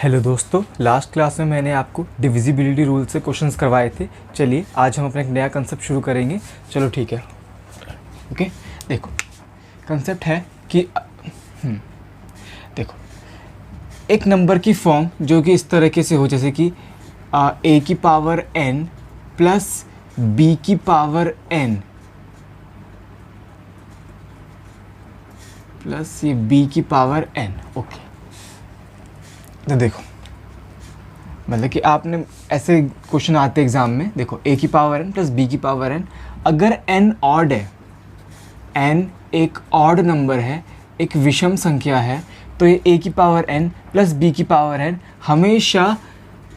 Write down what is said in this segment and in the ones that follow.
Hello दोस्तों, last class में मैंने आपको डिविजिबिलिटी रूल से क्वेश्चंस करवाए थे। चलिए आज हम अपना एक नया कंसेप्ट शुरू करेंगे। चलो ठीक है, ओके। देखो कंसेप्ट है कि देखो एक नंबर की फॉर्म जो कि इस तरीके से हो, जैसे कि a की पावर n प्लस b की पावर n प्लस ये b की पावर n। ओके, तो देखो मतलब कि आपने ऐसे क्वेश्चन आते एग्ज़ाम में। देखो a की पावर n प्लस b की पावर n, अगर n ऑड है, n एक ऑड नंबर है, एक विषम संख्या है, तो ये a की पावर n प्लस b की पावर n हमेशा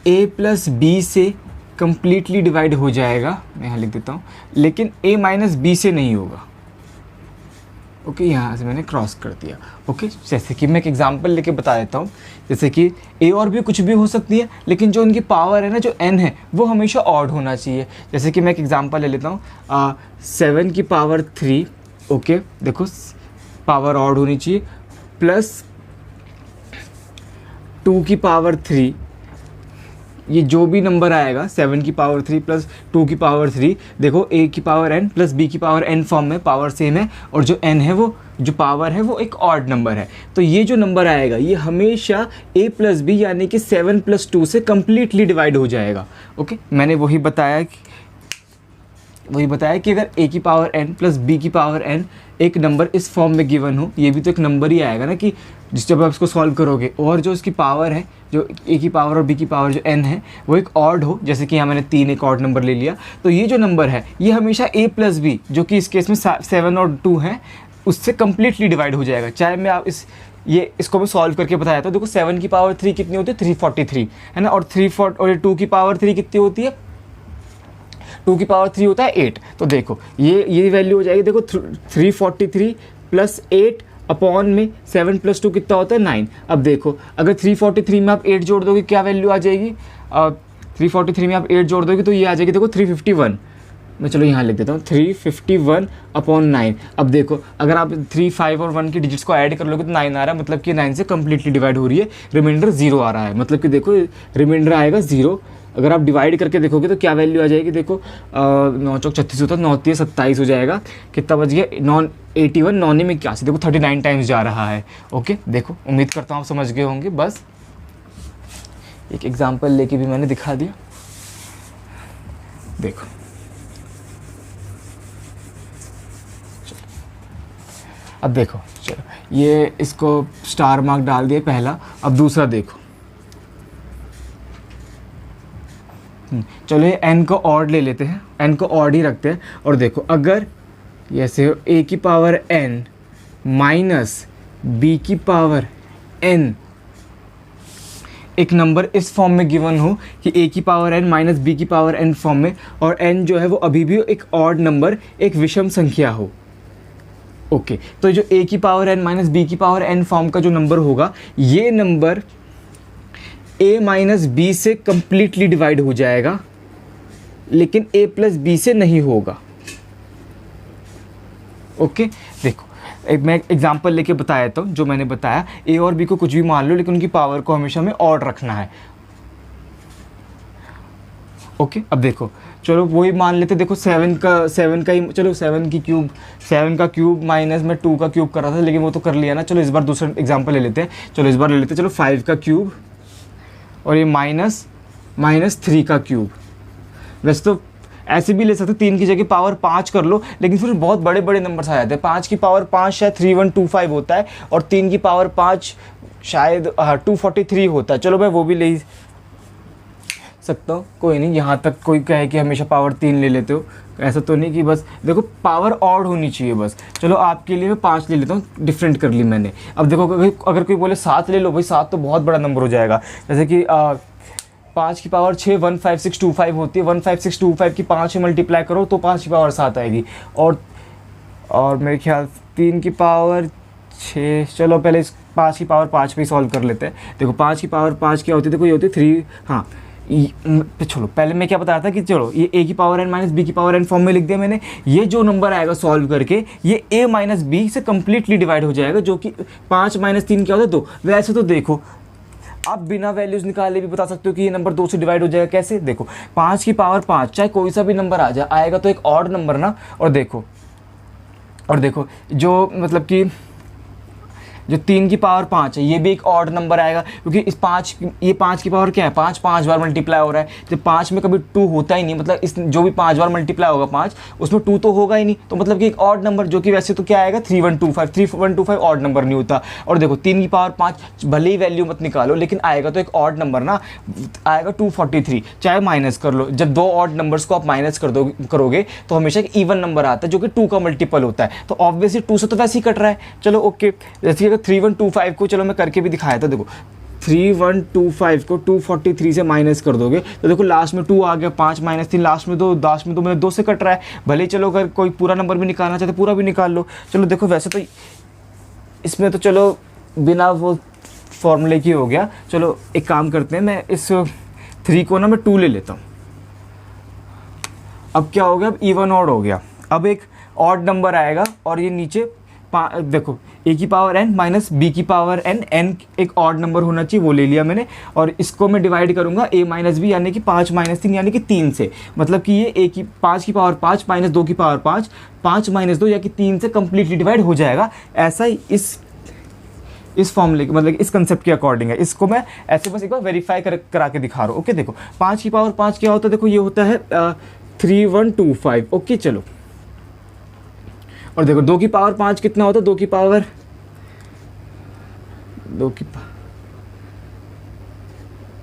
a प्लस b से कंप्लीटली डिवाइड हो जाएगा। मैं यहाँ लिख देता हूँ, लेकिन a माइनस b से नहीं होगा। ओके, यहाँ से मैंने क्रॉस कर दिया। ओके, जैसे कि मैं एक एग्जांपल लेके बता देता हूँ। जैसे कि ए और भी कुछ भी हो सकती है, लेकिन जो उनकी पावर है ना, जो n है, वो हमेशा ऑड होना चाहिए। जैसे कि मैं एक एग्जांपल ले लेता हूँ, 7 की पावर 3। ओके, देखो पावर ऑड होनी चाहिए, प्लस 2 की पावर 3। ये जो भी नंबर आएगा 7 की पावर 3 प्लस 2 की पावर 3, देखो a की पावर n प्लस b की पावर n फॉर्म में पावर सेम है, और जो n है, वो जो पावर है, वो एक ऑड नंबर है। तो ये जो नंबर आएगा ये हमेशा a प्लस b यानी कि 7 प्लस 2 से कम्प्लीटली डिवाइड हो जाएगा। ओके, मैंने वही बताया कि अगर a की पावर n प्लस b की पावर n एक नंबर इस फॉर्म में गिवन हो, ये भी तो एक नंबर ही आएगा ना, कि जब आप इसको सॉल्व करोगे और जो इसकी पावर है, जो a की पावर और b की पावर जो n है, वो एक ऑड हो। जैसे कि यहाँ मैंने 3 एक ऑड नंबर ले लिया, तो ये जो नंबर है ये हमेशा a प्लस b, जो कि इस केस में 7 और 2 है, उससे कम्प्लीटली डिवाइड हो जाएगा। चाहे मैं आप इसको मैं सॉल्व करके बताया था। देखो 7 की पावर 3 कितनी होती है, 343 है ना, और 2 की पावर 3 कितनी होती है, 2 की पावर 3 होता है 8। तो देखो ये वैल्यू हो जाएगी। देखो 343 प्लस 8 अपॉन में 7 प्लस 2 कितना होता है, 9। अब देखो अगर 343 में आप 8 जोड़ दोगे, क्या वैल्यू आ जाएगी, 343 में आप 8 जोड़ दोगे तो ये आ जाएगी, देखो 351। मैं चलो यहाँ लिख देता हूँ, 351 अपॉन 9। अब देखो अगर आप 3, 5 और 1 की डिजिट्स को ऐड कर लोगे तो 9 आ रहा है, मतलब कि 9 से कम्प्लीटली डिवाइड हो रही है। रिमाइंडर 0 आ रहा है, मतलब कि देखो रिमाइंडर आएगा 0। अगर आप डिवाइड करके देखोगे तो क्या वैल्यू आ जाएगी, देखो 9 चौक 36 होता है, 9 3 27 हो जाएगा। कितना बच गया, 81, 9 में 81, देखो 39 टाइम्स जा रहा है। ओके, देखो उम्मीद करता हूँ आप समझ गए होंगे। बस एक एग्जांपल लेके भी मैंने दिखा दिया। देखो अब देखो, चलो ये इसको स्टार मार्क डाल दिए पहला। अब दूसरा देखो, चलो ये n को ऑड ले लेते हैं, n को ऑड ही रखते हैं। और देखो अगर ऐसे हो, a की पावर n माइनस b की पावर n एक नंबर इस फॉर्म में गिवन हो कि a की पावर n माइनस b की पावर n फॉर्म में, और n जो है वो अभी भी एक ऑड नंबर, एक विषम संख्या हो। ओके, तो जो a की पावर n माइनस b की पावर n फॉर्म का जो नंबर होगा, ये नंबर a माइनस बी से कंप्लीटली डिवाइड हो जाएगा, लेकिन a प्लस बी से नहीं होगा। ओके, देखो मैं एग्जांपल लेके बता देता हूँ। जो मैंने बताया, a और b को कुछ भी मान लो, लेकिन उनकी पावर को हमेशा हमें ऑड रखना है। ओके, अब देखो चलो वही मान लेते। देखो 7 का ही, चलो 7 का क्यूब माइनस मैं 2 का क्यूब कर रहा था, लेकिन वो तो कर लिया ना। चलो इस बार दूसरा एग्जांपल ले लेते हैं। चलो इस बार ले लेते हैं, चलो 5 का क्यूब और ये माइनस 3 का क्यूब। वैसे तो ऐसे भी ले सकते, 3 की जगह पावर 5 कर लो, लेकिन फिर बहुत बड़े बड़े नंबर्स आ जाते हैं। 5 की पावर 5 शायद 3125 होता है, और 3 की पावर 5 शायद 243 होता है। चलो मैं वो भी ले सकता हूँ, कोई नहीं। यहाँ तक कोई कहे कि हमेशा पावर 3 ले लेते हो, ऐसा तो नहीं कि बस देखो पावर ऑड होनी चाहिए बस। चलो आपके लिए मैं 5 ले लेता हूँ, डिफरेंट कर ली मैंने। अब देखो अगर कोई बोले 7 ले लो, भाई 7 तो बहुत बड़ा नंबर हो जाएगा। जैसे कि 5 की पावर 6 15625 होती है, 15625 की 5 से मल्टीप्लाई करो तो 5 की पावर 7 आएगी। और मेरे ख्याल 3 की पावर 6, चलो पहले इस 5 की पावर 5 पे सॉल्व कर लेते हैं। देखो 5 की पावर 5 क्या होती है, देखो ये होती है 3, हाँ चलो पहले मैं क्या बता रहा था कि चलो ये a की पावर n माइनस बी की पावर n फॉर्म में लिख दिया मैंने। ये जो नंबर आएगा सॉल्व करके, ये a माइनस बी से कम्प्लीटली डिवाइड हो जाएगा, जो कि 5 माइनस 3 क्या होता है 2। वैसे तो देखो आप बिना वैल्यूज़ निकाले भी बता सकते हो कि ये नंबर 2 से डिवाइड हो जाएगा। कैसे? देखो 5 की पावर 5, चाहे कोई सा भी नंबर आ जाए, आएगा तो एक ऑड नंबर ना। और देखो जो मतलब कि जो 3 की पावर 5 है ये भी एक ऑड नंबर आएगा, क्योंकि इस 5 की पावर क्या है, 5 बार मल्टीप्लाई हो रहा है। जब 5 में कभी 2 होता ही नहीं, मतलब इस जो भी 5 बार मल्टीप्लाई होगा 5 उसमें 2 तो होगा ही नहीं, तो मतलब कि एक ऑड नंबर, जो कि वैसे तो क्या आएगा 3125 ऑड नंबर नहीं होता। और देखो 3 की पावर 5 भले ही वैल्यू मत निकालो, लेकिन आएगा तो एक ऑड नंबर ना, आएगा 243, चाहे माइनस कर लो। जब दो ऑड नंबर्स को आप माइनस करोगे तो हमेशा एक इवन नंबर आता है जो कि 2 का मल्टीपल होता है, तो ऑब्वियसली 2 से तो वैसे ही कट रहा है। चलो ओके, जैसे 3125 को चलो मैं करके भी दिखाया था। देखो 3125 को 243 से माइनस कर दोगे तो देखो लास्ट में 2 आ गया, 5 माइनस 3 लास्ट में 2, मेरे 2 से कट रहा है। भले चलो अगर कोई पूरा नंबर भी निकालना चाहते पूरा भी निकाल लो। चलो देखो वैसे तो इसमें तो चलो बिना वो फॉर्मूले की हो गया। चलो एक काम करते हैं, मैं इस 3 को ना मैं 2 ले लेता हूँ। अब क्या हो गया, अब इवन ऑड हो गया। अब एक ऑड नंबर आएगा और ये नीचे देखो a की पावर n माइनस b की पावर n एक ऑड नंबर होना चाहिए, वो ले लिया मैंने। और इसको मैं डिवाइड करूंगा a माइनस बी यानी कि 5 माइनस 3 यानी कि 3 से, मतलब कि ये 5 की पावर 5 माइनस 2 की पावर 5 माइनस 2 या कि 3 से कम्प्लीटली डिवाइड हो जाएगा। ऐसा ही इस फॉर्मूले मतलब इस कंसेप्ट के अकॉर्डिंग है। इसको मैं ऐसे बस एक बार वेरीफाई करा के दिखा रहा हूँ। ओके देखो 5 की पावर 5 क्या होता है, देखो ये होता है 3125। ओके चलो, और देखो 2 की पावर 5 कितना होता है, 2 की पावर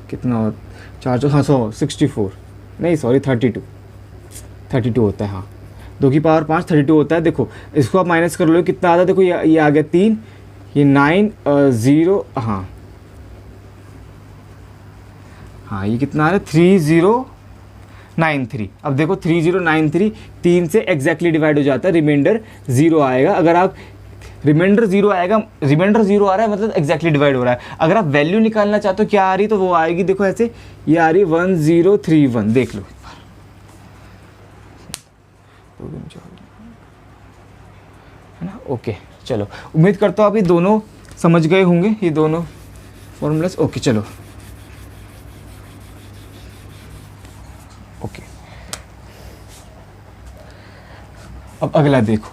कितना होता, 4 हाँ 64 नहीं सॉरी 32 होता है। हाँ 2 की पावर 5 32 होता है। देखो इसको आप माइनस कर लो, कितना आता है, देखो ये आ गया 3, ये 9 0 हाँ ये कितना आ रहा है 3093। अब देखो 3093 3 से एग्जैक्टली डिवाइड हो जाता है, रिमाइंडर 0 आएगा। अगर आप रिमाइंडर 0 आ रहा है मतलब एग्जैक्टली डिवाइड हो रहा है। अगर आप वैल्यू निकालना चाहते हो क्या आ रही तो वो आएगी, देखो ऐसे ये आ रही 1031, देख लो है ना। ओके चलो, उम्मीद करता हूँ आप ये दोनों समझ गए होंगे, ये दोनों फॉर्मूलास। ओके चलो ओके, अब अगला देखो।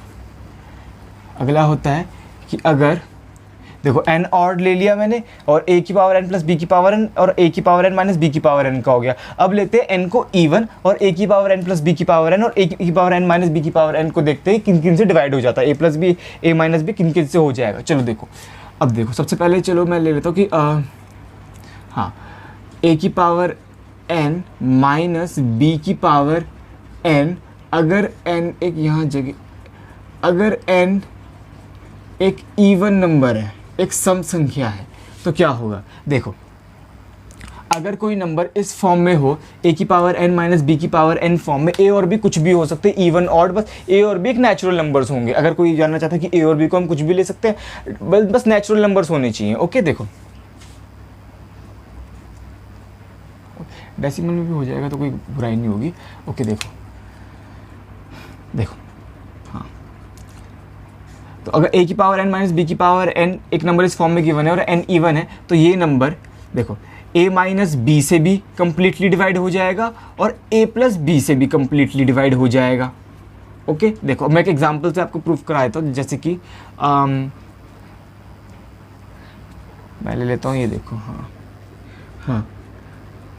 अगला होता है कि अगर देखो n ऑड ले लिया मैंने और a की पावर n प्लस b की पावर n और a की पावर n माइनस b की पावर n का हो गया। अब लेते हैं n को इवन और a की पावर n प्लस b की पावर n और a की पावर n माइनस b की पावर n को देखते हैं किन किन से डिवाइड हो जाता है, a plus b a minus b किन किन से हो जाएगा। चलो देखो, अब देखो सबसे पहले चलो मैं ले लेता हूँ कि हाँ a की पावर n माइनस b की पावर n, अगर n एक यहाँ जगह, अगर n एक इवन नंबर है, एक सम संख्या है, तो क्या होगा। देखो अगर कोई नंबर इस फॉर्म में हो a की पावर n माइनस b की पावर n फॉर्म में, a और b कुछ भी हो सकते हैं, इवन ऑड, बस a और b एक नेचुरल नंबर्स होंगे। अगर कोई जानना चाहता है कि a और b को हम कुछ भी ले सकते हैं, बस नेचुरल नंबर्स होने चाहिए। ओके देखो डेसिमल में भी हो जाएगा तो कोई बुराई नहीं होगी। ओके देखो हाँ, तो अगर a की पावर n माइनस b की पावर n एक नंबर इस फॉर्म में गिवन है और n इवन है, तो ये नंबर देखो a माइनस b से भी कंप्लीटली डिवाइड हो जाएगा और a प्लस b से भी कंप्लीटली डिवाइड हो जाएगा। ओके देखो मैं एक एग्जांपल से आपको प्रूफ कराया था, जैसे कि मैं ले लेता हूँ, ये देखो हाँ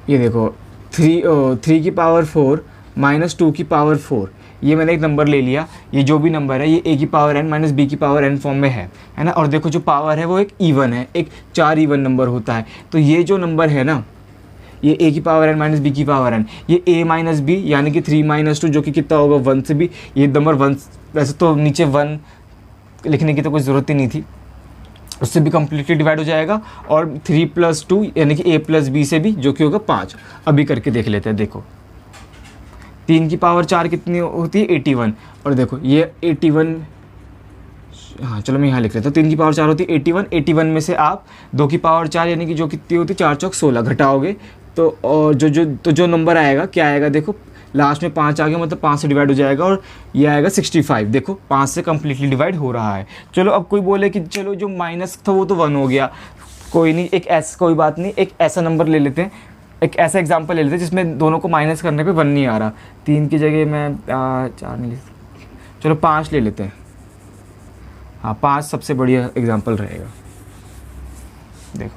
ये देखो 3 की पावर 4 माइनस 2 की पावर 4, ये मैंने एक नंबर ले लिया। ये जो भी नंबर है ये a की पावर n माइनस b की पावर n फॉर्म में है ना। और देखो जो पावर है वो एक इवन है, एक 4 इवन नंबर होता है। तो ये जो नंबर है ना, ये a की पावर n माइनस b की पावर n, ये a माइनस b यानी कि 3 माइनस 2 जो कि कितना होगा 1 से भी, ये नंबर 1 वैसे तो नीचे 1 लिखने की तो कोई ज़रूरत ही नहीं थी, उससे भी कम्प्लीटली डिवाइड हो जाएगा। और 3 प्लस 2 यानी कि a प्लस b से भी, जो कि होगा 5। अभी करके देख लेते हैं। देखो 3 की पावर 4 कितनी होती है 81, और देखो ये 81, हाँ चलो मैं यहाँ लिख लेता हूँ। 3 की पावर 4 होती है 81 में से आप 2 की पावर 4 यानी कि जो कितनी होती है 4 चौक 16 घटाओगे तो और जो नंबर आएगा क्या आएगा, देखो लास्ट में 5 आ गया, मतलब 5 से डिवाइड हो जाएगा और ये आएगा 65। देखो 5 से कम्प्लीटली डिवाइड हो रहा है। चलो अब कोई बोले कि चलो जो माइनस था वो तो 1 हो गया, कोई नहीं, कोई बात नहीं, एक ऐसा नंबर ले लेते हैं, एक ऐसा एग्जांपल ले लेते हैं जिसमें दोनों को माइनस करने पे 1 नहीं आ रहा। 3 की जगह मैं 4 नहीं ले, चलो 5 ले लेते हैं। हाँ 5 सबसे बढ़िया एग्जांपल रहेगा। देखो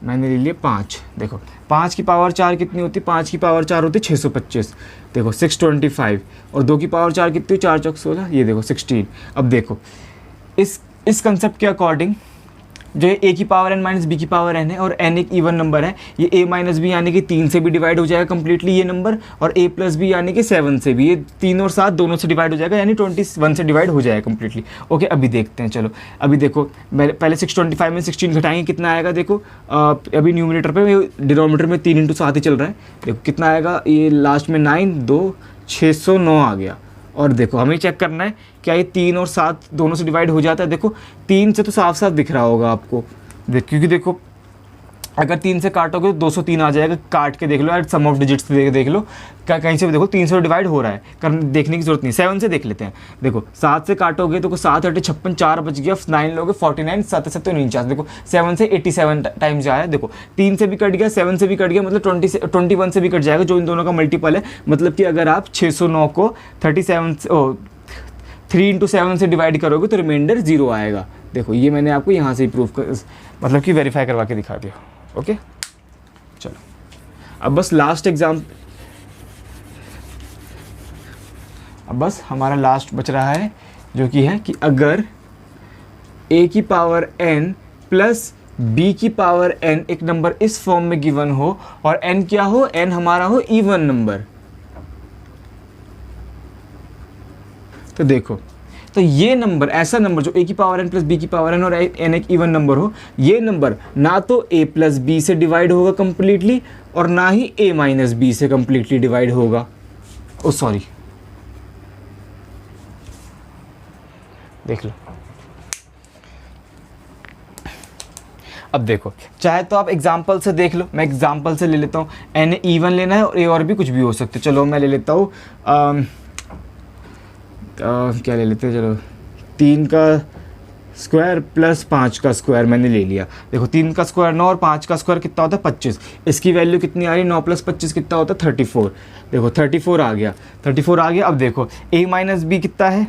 मैंने ले लिया 5। देखो 5 की पावर 4 कितनी होती है? 5 की पावर 4 होती है 625। देखो 625, और 2 की पावर 4 कितनी हुई? 4 चौक 16, ये देखो 16। अब देखो इस कंसेप्ट के अकॉर्डिंग जो ये a की पावर n माइनस बी की पावर n है और n एक इवन नंबर है, ये a माइनस बी यानी कि 3 से भी डिवाइड हो जाएगा कम्प्लीटली ये नंबर, और a प्लस बी यानी कि 7 से भी, ये 3 और 7 दोनों से डिवाइड हो जाएगा, यानी 21 से डिवाइड हो जाएगा कम्प्लीटली। ओके अभी देखते हैं, चलो अभी देखो पहले 625 में 16 घटाएंगे, कितना आएगा? देखो अभी न्यूमरेटर पे, डिनोमिनेटर में 3 × 7 ही चल रहा है। देखो कितना आएगा, ये लास्ट में 9 2 609 आ गया। और देखो हमें चेक करना है क्या ये 3 और 7 दोनों से डिवाइड हो जाता है। देखो 3 से तो साफ साफ दिख रहा होगा आपको, क्योंकि देखो अगर 3 से काटोगे तो 203 आ जाएगा, काट के देख लो यार, सम ऑफ डिजिट्स देख लो, कहीं से भी देखो 3 से डिवाइड हो रहा है, देखने की जरूरत नहीं। 7 से देख लेते हैं। देखो 7 से काटोगे तो 7 8 56, 4 बच गया, 9 लोगे 49, 7 7 49। देखो 7 से 87 टाइम्स आया। देखो 3 से भी कट गया, 7 से भी कट गया, मतलब 21 से भी कट जाएगा, जो इन दोनों का मल्टीपल है। मतलब कि अगर आप 609 को 3 × 7 से डिवाइड करोगे तो रिमाइंडर 0 आएगा। देखो ये मैंने आपको यहाँ से ही प्रूफ मतलब कि वेरीफाई करवा के दिखा दिया। ओके चलो अब बस हमारा लास्ट बच रहा है, जो कि है कि अगर a की पावर n प्लस b की पावर n एक नंबर इस फॉर्म में गिवन हो, और n क्या हो? n हमारा हो इवन नंबर। तो देखो, तो ये नंबर, ऐसा नंबर जो a की पावर n प्लस b की पावर n और n एक इवन नंबर हो, ये नंबर ना तो a प्लस बी से डिवाइड होगा कम्प्लीटली, और ना ही a माइनस बी से कम्प्लीटली डिवाइड होगा। ओ सॉरी, देख लो। अब देखो, चाहे तो आप एग्जाम्पल से देख लो, मैं एग्जाम्पल से ले लेता हूँ। n इवन लेना है और a और भी कुछ भी हो सकते हैं। चलो मैं ले लेता हूँ क्या ले लेते हैं, चलो 3 का स्क्वायर प्लस 5 का स्क्वायर मैंने ले लिया। देखो 3 का स्क्वायर 9 और 5 का स्क्वायर कितना होता है? 25। इसकी वैल्यू कितनी आ रही है? 9 + 25 कितना होता है? 34। देखो 34 आ गया, 34 आ गया। अब देखो a माइनस बी कितना है?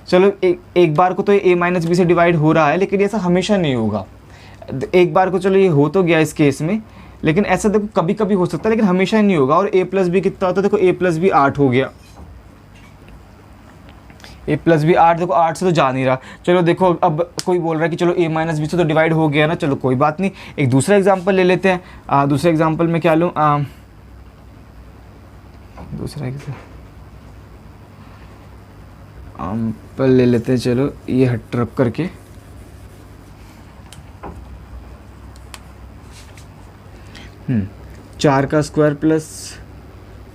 चलो एक बार को तो a माइनस बी से डिवाइड हो रहा है, लेकिन ऐसा हमेशा नहीं होगा। एक बार को चलो ये हो तो गया इस केस में, लेकिन ऐसा देखो कभी कभी हो सकता है, लेकिन हमेशा नहीं होगा। और a प्लस बी कितना होता है? देखो a प्लस बी 8 हो गया, a प्लस बी 8। देखो 8 से तो जा नहीं रहा। चलो देखो अब कोई बोल रहा है कि चलो a माइनस बी से तो डिवाइड हो गया ना, चलो कोई बात नहीं, एक दूसरा एग्जांपल ले लेते हैं। दूसरे एग्जांपल में क्या लूँ? दूसरा एग्जांपल ले लेते हैं, चलो ये हट रख करके। 4 का स्क्वायर प्लस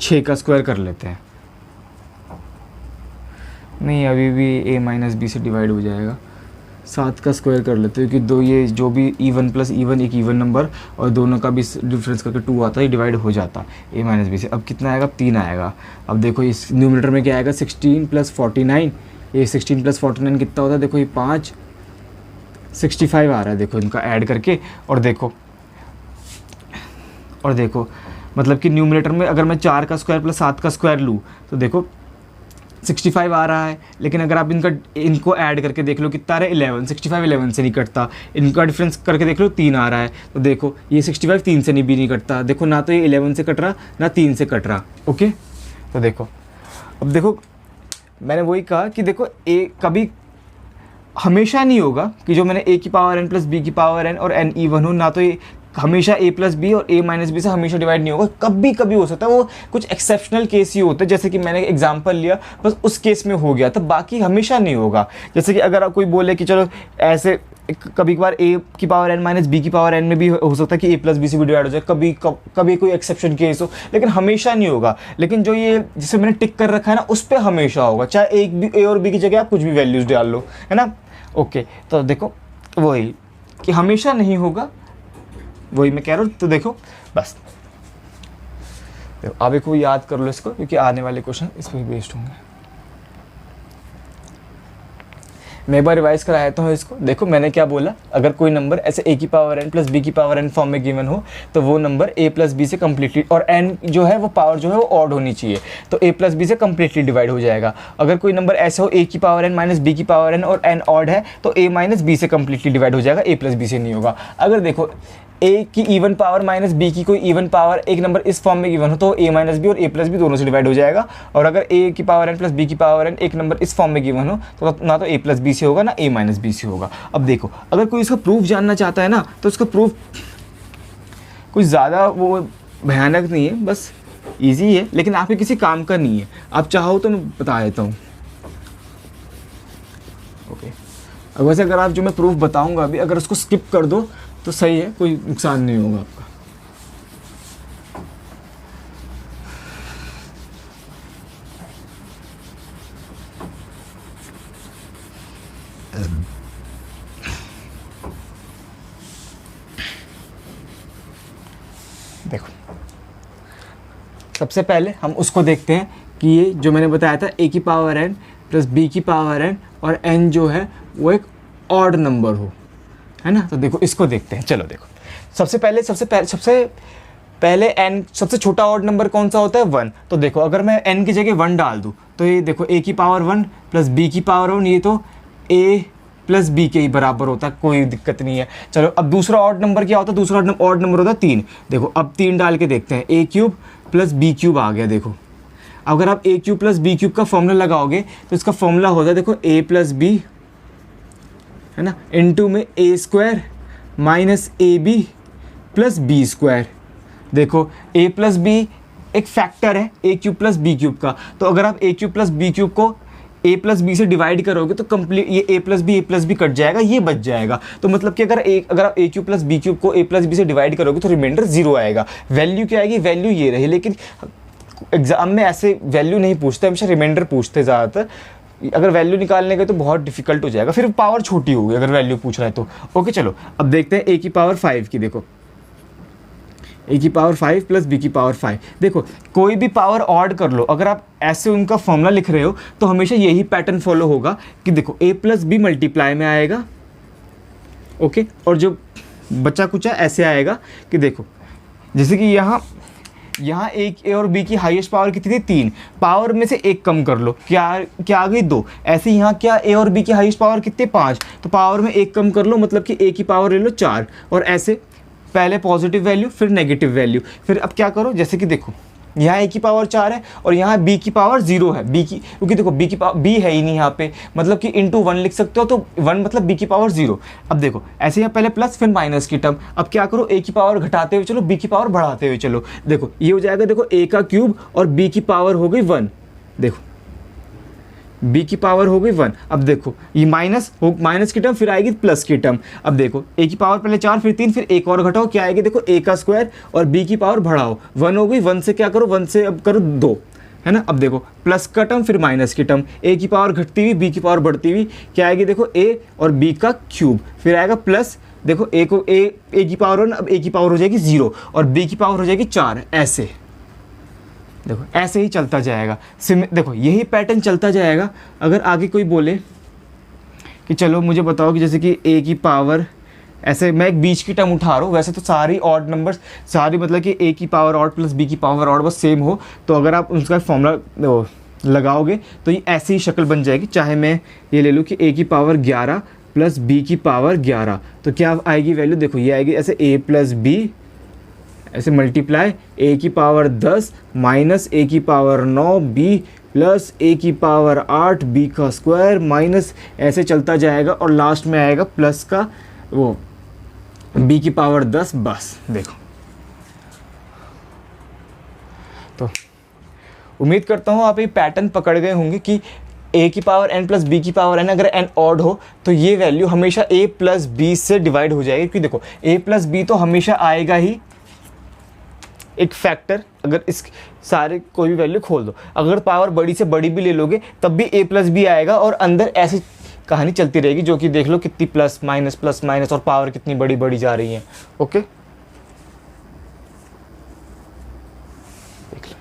6 का स्क्वायर कर लेते हैं। नहीं, अभी भी a माइनस बी से डिवाइड हो जाएगा। 7 का स्क्वायर कर लेते हैं, क्योंकि दो ये जो भी इवन प्लस इवन एक इवन नंबर, और दोनों का भी डिफरेंस करके 2 आता है, डिवाइड हो जाता a माइनस बी से। अब कितना आएगा? 3 आएगा। अब देखो इस न्यूमरेटर में क्या आएगा? 16 + 49। ये 16 + 49 कितना होता है? देखो ये 5 65 आ रहा है। देखो इनका ऐड करके, और देखो मतलब कि न्यूमरेटर में अगर मैं 4 का स्क्वायर प्लस 7 का स्क्वायर लूँ तो देखो 65 आ रहा है। लेकिन अगर आप इनको ऐड करके देख लो कितना आ रहा है? 11। 65 11 से नहीं कटता। इनका डिफरेंस करके देख लो 3 आ रहा है। तो देखो ये 65 3 से भी नहीं कटता। देखो ना तो ये 11 से कट रहा, ना 3 से कट रहा। ओके, तो देखो अब देखो मैंने वही कहा कि देखो a कभी हमेशा नहीं होगा कि जो मैंने a की पावर n प्लस b की पावर n और n इवन हो, ना तो ये हमेशा a प्लस बी और a माइनस बी से हमेशा डिवाइड नहीं होगा। कभी कभी हो सकता है, वो कुछ एक्सेप्शनल केस ही होते हैं, जैसे कि मैंने एग्जांपल लिया बस उस केस में हो गया, तो बाकी हमेशा नहीं होगा। जैसे कि अगर आप कोई बोले कि चलो ऐसे कभी कभार a की पावर n माइनस b की पावर n में भी हो सकता है कि a प्लस बी से भी डिवाइड हो जाए, कभी कोई एक्सेप्शन केस हो, लेकिन हमेशा नहीं होगा। लेकिन जो ये जिसे मैंने टिक कर रखा है ना, उस पर हमेशा होगा, चाहे a और b की जगह आप कुछ भी वैल्यूज डाल लो, है ना। ओके, तो देखो वही कि हमेशा नहीं होगा, वही मैं कह रहा हूँ। तो देखो बस देखो आप एक याद कर लो इसको, क्योंकि आने वाले क्वेश्चन इस पर बेस्ड होंगे। मैं एक बार रिवाइज करा देता हूँ इसको। देखो मैंने क्या बोला, अगर कोई नंबर ऐसे a की पावर n प्लस b की पावर n फॉर्म में गिवन हो तो वो नंबर a प्लस बी से कम्प्लीटली, और n जो है वो पावर जो है वो ऑड होनी चाहिए, तो a प्लस बी से कम्प्लीटली डिवाइड हो जाएगा। अगर कोई नंबर ऐसे हो a की पावर n माइनस b की पावर n और n ऑड है तो a माइनस बी से कम्प्लीटली डिवाइड हो जाएगा, a प्लस बी से नहीं होगा। अगर देखो a की इवन पावर माइनस b की कोई इवन पावर एक नंबर इस फॉर्म में गिवन हो तो a माइनस बी और a प्लस बी दोनों से डिवाइड हो जाएगा। और अगर a की पावर n प्लस b की पावर n एक नंबर इस फॉर्म में गिवन हो तो ना तो a प्लस बी से होगा ना a माइनस बी से होगा। अब देखो अगर कोई इसका प्रूफ जानना चाहता है ना तो इसका प्रूफ कुछ ज़्यादा वो भयानक नहीं है, बस ईजी है, लेकिन आपके किसी काम का नहीं है। आप चाहो तो मैं बता देता हूँ। ओके, अब वैसे अगर आप जो मैं प्रूफ बताऊँगा अभी अगर उसको स्किप कर दो तो सही है, कोई नुकसान नहीं होगा आपका। देखो सबसे पहले हम उसको देखते हैं कि ये जो मैंने बताया था a की पावर n प्लस b की पावर n और n जो है वो एक ऑड नंबर हो, है ना। तो देखो इसको देखते हैं। चलो देखो सबसे पहले n सबसे छोटा ऑड नंबर कौन सा होता है 1। तो देखो अगर मैं n की जगह 1 डाल दूँ तो ये देखो a की पावर 1 प्लस b की पावर 1, ये तो a प्लस b के ही बराबर होता है, कोई दिक्कत नहीं है। चलो अब दूसरा ऑड नंबर क्या होता है, दूसरा ऑड नंबर होता है 3। देखो अब 3 डाल के देखते हैं, a cube plus b cube आ गया। देखो अगर आप a cube plus b cube का फॉर्मूला लगाओगे तो इसका फॉर्मूला होता है देखो a प्लस बी, है ना, इनटू में a square minus A B plus B square. देखो a प्लस बी एक फैक्टर है a cube plus b cube का, तो अगर आप a cube plus b cube को a प्लस बी से डिवाइड करोगे तो कंप्लीट ये a प्लस बी कट जाएगा, ये बच जाएगा। तो मतलब कि अगर आप a cube plus B cube को a प्लस बी से डिवाइड करोगे तो रिमाइंडर 0 आएगा। वैल्यू क्या आएगी, वैल्यू ये रही। लेकिन एग्जाम में ऐसे वैल्यू नहीं पूछते, हमेशा रिमाइंडर पूछते ज़्यादातर। अगर वैल्यू निकालने के तो बहुत डिफिकल्ट हो जाएगा, फिर पावर छोटी होगी अगर वैल्यू पूछ रहा है तो। ओके चलो अब देखते हैं a की पावर 5 की। देखो a की पावर 5 प्लस b की पावर 5। देखो कोई भी पावर ऑड कर लो, अगर आप ऐसे उनका फॉर्मूला लिख रहे हो तो हमेशा यही पैटर्न फॉलो होगा कि देखो a प्लस बी मल्टीप्लाई में आएगा, ओके, और जो बचा कुचा ऐसे आएगा कि देखो जैसे कि यहाँ एक a और b की हाईएस्ट पावर कितनी थी 3, पावर में से एक कम कर लो, क्या आ गई 2। ऐसे यहाँ क्या a और b की हाईएस्ट पावर कितने 5, तो पावर में एक कम कर लो, मतलब कि a की पावर ले लो 4। और ऐसे पहले पॉजिटिव वैल्यू फिर नेगेटिव वैल्यू। फिर अब क्या करो, जैसे कि देखो यहाँ a की पावर 4 है और यहाँ b की पावर 0 है, b की, क्योंकि देखो b की पावर b है ही नहीं यहाँ पे, मतलब कि इंटू 1 लिख सकते हो, तो 1 मतलब b की पावर 0। अब देखो ऐसे यहाँ पहले प्लस फिर माइनस की टर्म। अब क्या करो, a की पावर घटाते हुए चलो, b की पावर बढ़ाते हुए चलो। देखो ये हो जाएगा, देखो a का क्यूब और b की पावर हो गई 1। देखो b की पावर हो गई 1। अब देखो ये माइनस की टर्म फिर आएगी प्लस की टर्म। अब देखो a की पावर पहले 4 फिर 3 फिर एक और घटाओ, क्या आएगी, देखो a का स्क्वायर और b की पावर बढ़ाओ, 1 हो गई। 1 से क्या करो, 1 से अब करो 2, है ना। अब देखो प्लस का टर्म फिर माइनस की टर्म, a की पावर घटती हुई b की पावर बढ़ती हुई, क्या आएगी, देखो a और b का क्यूब, फिर आएगा प्लस, देखो a को a की पावर 1, अब a की पावर हो जाएगी 0 और b की पावर हो जाएगी 4। ऐसे देखो ऐसे ही चलता जाएगा। देखो यही पैटर्न चलता जाएगा। अगर आगे कोई बोले कि चलो मुझे बताओ कि जैसे कि a की पावर, ऐसे मैं एक बीच की टर्म उठा रहा हूँ, वैसे तो सारी ऑड नंबर्स सारी, मतलब कि a की पावर ऑड प्लस b की पावर ऑड बस सेम हो, तो अगर आप उसका फॉर्मूला लगाओगे तो ये ऐसी ही शक्ल बन जाएगी। चाहे मैं ये ले लूँ कि a की पावर 11 प्लस b की पावर 11, तो क्या आएगी वैल्यू, देखो ये आएगी ऐसे a प्लस b ऐसे मल्टीप्लाई a की पावर 10 माइनस a की पावर 9 b प्लस a की पावर 8 b का स्क्वायर माइनस, ऐसे चलता जाएगा और लास्ट में आएगा प्लस का वो b की पावर 10। बस देखो, तो उम्मीद करता हूँ आप ये पैटर्न पकड़ गए होंगे कि a की पावर n प्लस b की पावर n, अगर n ऑड हो तो ये वैल्यू हमेशा a प्लस b से डिवाइड हो जाएगी, क्योंकि देखो a प्लस b तो हमेशा आएगा ही एक फैक्टर। अगर इस सारे कोई भी वैल्यू खोल दो, अगर पावर बड़ी से बड़ी भी ले लोगे तब भी a प्लस बी आएगा, और अंदर ऐसी कहानी चलती रहेगी, जो कि देख लो कितनी प्लस माइनस और पावर कितनी बड़ी बड़ी जा रही है। ओके देख लो,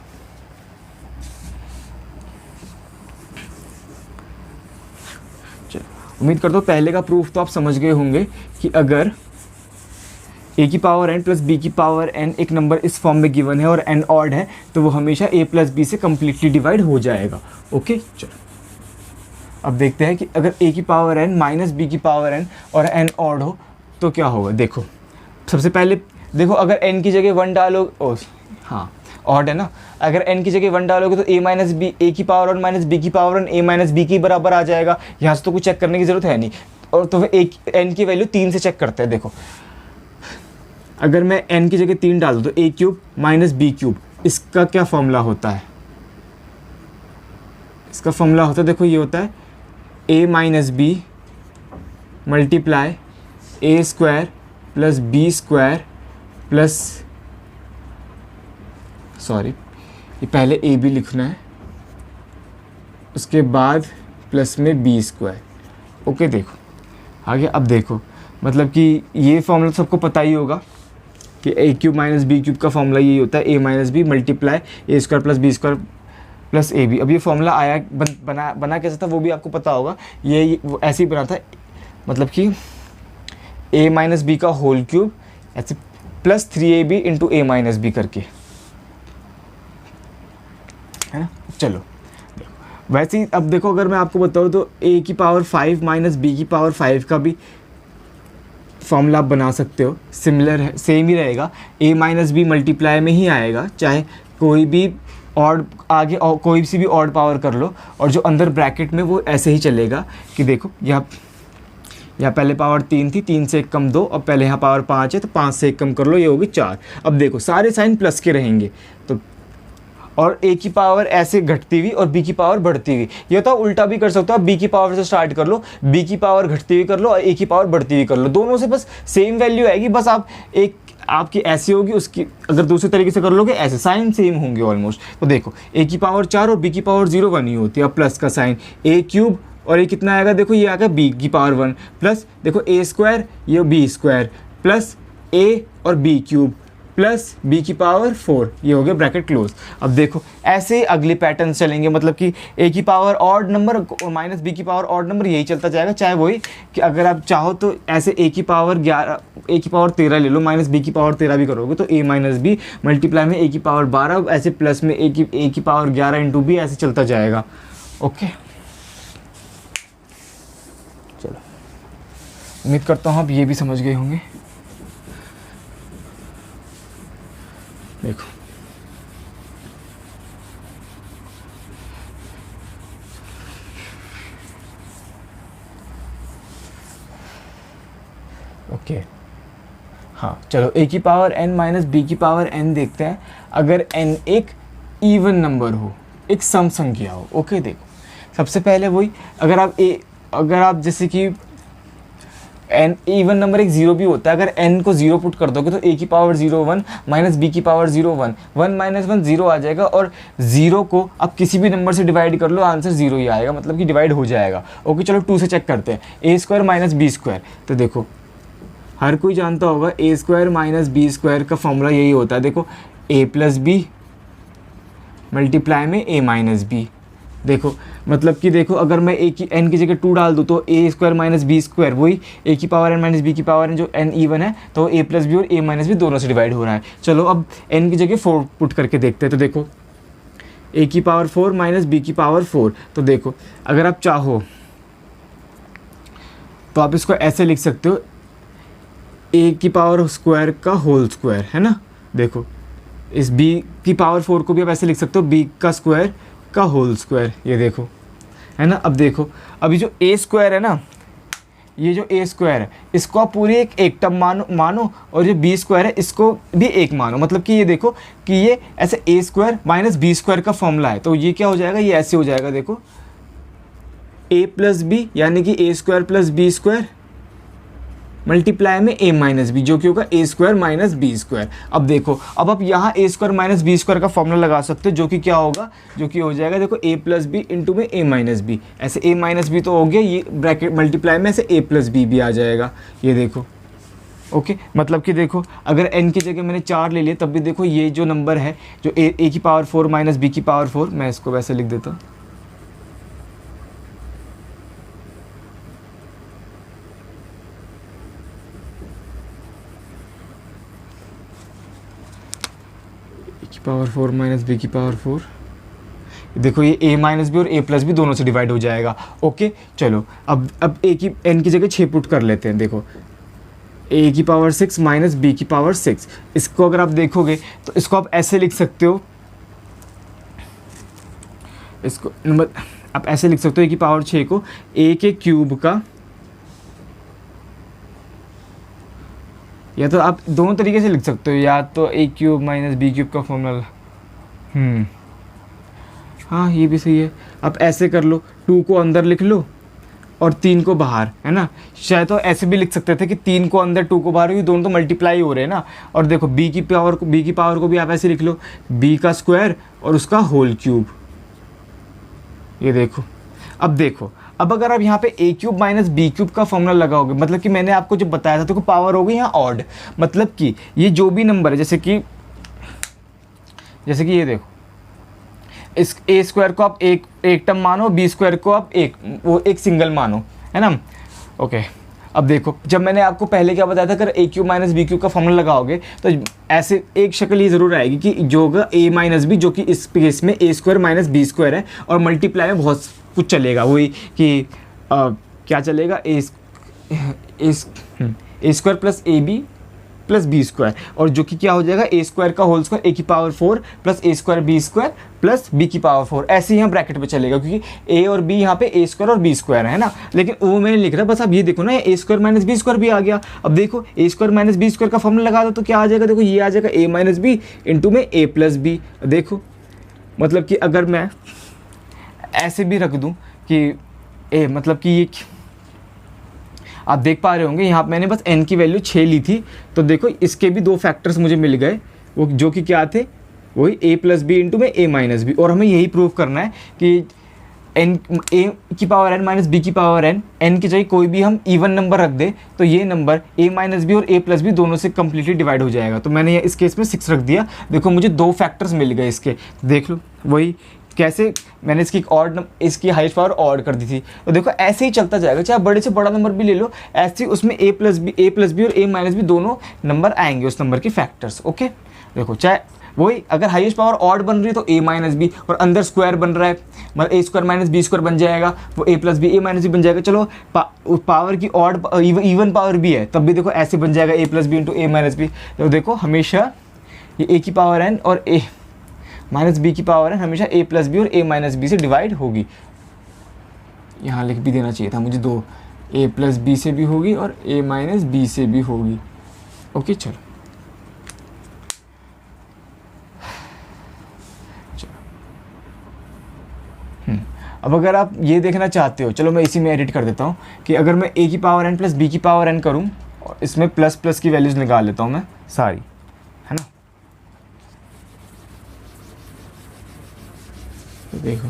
उम्मीद करता हूँ पहले का प्रूफ तो आप समझ गए होंगे कि अगर a की पावर n प्लस b की पावर n एक नंबर इस फॉर्म में गिवन है और n ऑड है तो वो हमेशा a प्लस बी से कम्प्लीटली डिवाइड हो जाएगा। ओके, चलो अब देखते हैं कि अगर a की पावर n माइनस b की पावर n और n ऑड हो तो क्या होगा। देखो सबसे पहले देखो, अगर n की जगह 1 डालो, हाँ ऑड है ना, अगर n की जगह 1 डालोगे तो a माइनस बी, a की पावर 1 माइनस b की पावर 1 a माइनस बी के बराबर आ जाएगा। यहाँ से तो कुछ चेक करने की ज़रूरत है नहीं। और तो n की वैल्यू 3 से चेक करते हैं। देखो अगर मैं n की जगह 3 डाल दूँ तो a cube minus B cube, इसका क्या फॉर्मूला होता है? इसका फॉर्मूला होता है, देखो ये होता है a minus B multiply A square plus B square plus, sorry ये पहले ए बी लिखना है, उसके बाद प्लस में बी स्क्वायर। ओके देखो आगे, अब देखो मतलब कि ये फॉर्मूला सबको पता ही होगा कि A cube minus B cube का फॉर्मूला यही होता है, A minus B multiply A square plus B square plus A B. अब ये फॉर्मूला आया बना कैसे था वो भी आपको पता होगा। ये ऐसे ही बना था, मतलब कि ए माइनस बी का होल क्यूब ऐसे प्लस 3ab इंटू ए माइनस बी करके, है ना। चलो वैसे ही अब देखो, अगर मैं आपको बताऊँ तो a की पावर 5 माइनस बी की पावर 5 का भी फॉर्मूला आप बना सकते हो। सिमिलर है, सेम ही रहेगा, a माइनस बी मल्टीप्लाई में ही आएगा, चाहे कोई भी ऑड आगे कोई सी भी ऑड पावर कर लो, और जो अंदर ब्रैकेट में वो ऐसे ही चलेगा कि देखो यहाँ पहले पावर 3 थी, 3 से 1 कम 2, और पहले यहाँ पावर 5 है तो 5 से 1 कम कर लो, ये होगी 4। अब देखो सारे साइन प्लस के रहेंगे, तो और a की पावर ऐसे घटती हुई और b की पावर बढ़ती हुई। ये तो उल्टा भी कर सकते हो, आप b की पावर से स्टार्ट कर लो, b की पावर घटती हुई कर लो और a की पावर बढ़ती हुई कर लो, दोनों से बस सेम वैल्यू आएगी। बस आप एक आपकी ऐसी होगी, उसकी अगर दूसरे तरीके से कर लोगे ऐसे साइन सेम होंगे ऑलमोस्ट। तो देखो a की पावर 4 और b की पावर 0 1 ही होती है। अब प्लस का साइन a क्यूब और ये कितना आएगा, देखो ये आएगा b की पावर 1 प्लस देखो a स्क्वायर, ये b स्क्वायर प्लस a और b क्यूब प्लस b की पावर 4, ये हो गया ब्रैकेट क्लोज। अब देखो ऐसे अगले पैटर्न चलेंगे, मतलब कि a की पावर ऑड नंबर और माइनस b की पावर ऑड नंबर, यही चलता जाएगा। चाहे वही कि अगर आप चाहो तो ऐसे a की पावर 11, a की पावर 13 ले लो, माइनस b की पावर 13 भी करोगे तो a माइनस बी मल्टीप्लाई में a की पावर 12, ऐसे प्लस में a की पावर 11 इंटू b, ऐसे चलता जाएगा। ओके चलो, उम्मीद करता हूँ आप ये भी समझ गए होंगे। देखो ओके हाँ चलो, a की पावर n माइनस बी की पावर n देखते हैं। अगर n एक इवन नंबर हो, एक सम संख्या हो। ओके देखो सबसे पहले वही, अगर आप जैसे कि n इवन नंबर एक 0 भी होता है, अगर n को 0 पुट कर दोगे तो a की पावर 0 1 माइनस b की पावर 0 1, 1 माइनस 1 0 आ जाएगा, और 0 को आप किसी भी नंबर से डिवाइड कर लो आंसर 0 ही आएगा, मतलब कि डिवाइड हो जाएगा। ओके चलो 2 से चेक करते हैं, a square minus B square. तो देखो हर कोई जानता होगा a square minus B square का फॉर्मूला यही होता है। देखो a प्लस बी मल्टीप्लाई में a माइनस बी। देखो मतलब कि देखो अगर मैं n की जगह 2 डाल दूँ तो a square minus B square, वही a की पावर n माइनस बी की पावर n, जो n इवन है तो a प्लस बी और a माइनस बी दोनों से डिवाइड हो रहा है। चलो अब n की जगह 4 पुट करके देखते हैं। तो देखो a की पावर 4 माइनस b की पावर 4। तो देखो अगर आप चाहो तो आप इसको ऐसे लिख सकते हो, a की पावर स्क्वायर का होल स्क्वायर, है ना। देखो इस b की पावर 4 को भी आप ऐसे लिख सकते हो, b का स्क्वायर का होल स्क्वायर, ये देखो, है ना। अब देखो अभी जो a स्क्वायर है ना, ये जो a स्क्वायर है इसको आप पूरी एक टर्म मानो और जो b स्क्वायर है इसको भी एक मानो। मतलब कि ये देखो कि ये ऐसे a square minus B square का फॉर्मूला है, तो ये क्या हो जाएगा, ये ऐसे हो जाएगा। देखो a प्लस बी यानी कि a square plus B square multiply में a माइनस बी, जो कि होगा a square minus B square. अब देखो अब आप यहाँ a square minus B square का फॉर्मूला लगा सकते हो, जो कि क्या होगा, जो कि हो जाएगा देखो a प्लस बी इंटू में a माइनस बी। ऐसे a माइनस बी तो हो गया, ये ब्रैकेट मल्टीप्लाई में ऐसे a प्लस बी भी आ जाएगा, ये देखो। ओके मतलब कि देखो अगर n की जगह मैंने 4 ले लिया तब भी देखो ये जो नंबर है जो a की पावर 4 माइनस बी की पावर 4, मैं इसको वैसे लिख देता हूँ, पावर 4 माइनस बी की पावर 4, देखो ये a माइनस बी और a प्लस बी दोनों से डिवाइड हो जाएगा। ओके चलो अब a की n की जगह 6 पुट कर लेते हैं। देखो a की पावर 6 माइनस b की पावर 6, इसको अगर आप देखोगे तो इसको आप ऐसे लिख सकते हो, इसको नंबर आप ऐसे लिख सकते हो a की पावर 6 को a के क्यूब का, या तो आप दोनों तरीके से लिख सकते हो, या तो a cube minus B cube का फॉर्मूला, हाँ ये भी सही है। आप ऐसे कर लो, 2 को अंदर लिख लो और 3 को बाहर, है ना। शायद तो ऐसे भी लिख सकते थे कि 3 को अंदर 2 को बाहर, ये दोनों तो मल्टीप्लाई हो रहे हैं ना। और देखो b की पावर को भी आप ऐसे लिख लो, b का स्क्वायर और उसका होल क्यूब। ये देखो, अब अगर आप यहाँ पे a cube minus B cube का फॉर्मूला लगाओगे, मतलब कि मैंने आपको जो बताया था, तो पावर हो गई यहाँ ऑड, मतलब कि ये जो भी नंबर है, जैसे कि ये देखो, इस a स्क्वायर को आप एक टर्म मानो, b स्क्वायर को आप एक सिंगल मानो, है ना। ओके अब देखो, जब मैंने आपको पहले क्या बताया था, अगर a cube minus B cube का फॉर्मूला लगाओगे तो ऐसे एक शक्ल ये ज़रूर आएगी कि जो होगा a माइनस बी, जो कि इस केस में a square minus B square है, और मल्टीप्लाई में बहुत कुछ चलेगा, वही कि क्या चलेगा, a square plus A B plus B square, और जो कि क्या हो जाएगा, a स्क्वायर का होल स्क्वायर a की power 4 plus a square B square plus b की पावर 4, ऐसे ही यहाँ ब्रैकेट पे चलेगा, क्योंकि a और b यहाँ पे a स्क्वायर और b स्क्वायर है ना। लेकिन वो मैंने लिख रहा, बस आप ये देखो ना, a square minus B square भी आ गया। अब देखो a square minus B square का फॉर्मूला लगा दो तो क्या आ जाएगा, देखो ये आ जाएगा a माइनस बी इंटू में a प्लस बी। देखो मतलब कि अगर मैं ऐसे भी रख दूँ कि a, मतलब कि ये आप देख पा रहे होंगे, यहाँ मैंने बस n की वैल्यू 6 ली थी, तो देखो इसके भी 2 फैक्टर्स मुझे मिल गए, वो जो कि क्या थे, वही a प्लस बी इंटू में a माइनस बी। और हमें यही प्रूव करना है कि a की पावर n माइनस बी की पावर n की जगह कोई भी हम इवन नंबर रख दे तो ये नंबर a माइनस बी और a प्लस बी दोनों से कम्प्लीटली डिवाइड हो जाएगा। तो मैंने इस केस में 6 रख दिया। देखो मुझे 2 फैक्टर्स मिल गए इसके, देख लो वही कैसे मैंने इसकी हाईएस्ट पावर ऑड कर दी थी। तो देखो ऐसे ही चलता जाएगा, चाहे बड़े से बड़ा नंबर भी ले लो, ऐसे ही उसमें a प्लस बी और a माइनस बी दोनों नंबर आएंगे, उस नंबर के फैक्टर्स। ओके देखो, चाहे वही अगर हाईएस्ट पावर ऑड बन रही है तो a माइनस बी, और अंदर स्क्वायर बन रहा है, मतलब a square minus B square बन जाएगा, वो a plus B a minus B बन जाएगा। चलो पावर की ऑड इवन पावर भी है, तब भी देखो ऐसे बन जाएगा a plus B into a minus B. तो देखो हमेशा ये a की पावर n और a माइनस बी की पावर है हमेशा a प्लस बी और a माइनस बी से डिवाइड होगी। यहाँ लिख भी देना चाहिए था मुझे, 2 a प्लस बी से भी होगी और a माइनस बी से भी होगी। ओके चलो अब अगर आप ये देखना चाहते हो, चलो मैं इसी में एडिट कर देता हूँ कि अगर मैं a की पावर n प्लस b की पावर n करूँ और इसमें प्लस प्लस की वैल्यूज़ निकाल लेता हूँ मैं सारी, है ना। तो देखो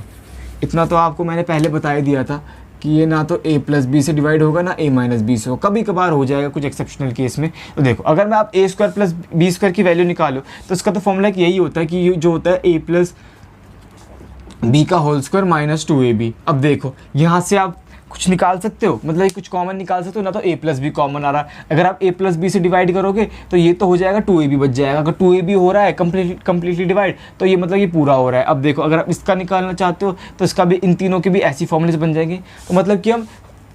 इतना तो आपको मैंने पहले बता ही दिया था कि ये ना तो a प्लस बी से डिवाइड होगा ना a माइनस बी से, कभी कभार हो जाएगा कुछ एक्सेप्शनल केस में। तो देखो अगर मैं आप a square plus B square की वैल्यू निकालो तो इसका तो फॉर्मूला यही होता है कि जो होता है a प्लस बी का होल स्क्वायर माइनस 2ab। अब देखो यहाँ से आप कुछ निकाल सकते हो, मतलब कुछ कॉमन निकाल सकते हो ना, तो a प्लस बी कॉमन आ रहा है। अगर आप a प्लस बी से डिवाइड करोगे तो ये तो हो जाएगा 2ab बच जाएगा। अगर 2ab हो रहा है कम्प्लीटली डिवाइड तो ये मतलब ये पूरा हो रहा है। अब देखो अगर आप इसका निकालना चाहते हो तो इसका भी, इन तीनों के भी ऐसी फॉर्मूले बन जाएंगे। तो मतलब कि हम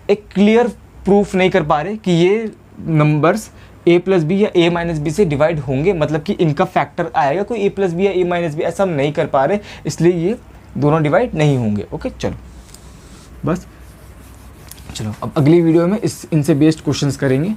एक क्लियर प्रूफ नहीं कर पा रहे कि ये नंबर्स a प्लस बी या a माइनस बी से डिवाइड होंगे, मतलब कि इनका फैक्टर आएगा कोई a प्लस बी या a माइनस बी, ऐसा हम नहीं कर पा रहे, इसलिए ये दोनों डिवाइड नहीं होंगे। ओके चलो बस, चलो अब अगली वीडियो में इनसे बेस्ड क्वेश्चंस करेंगे।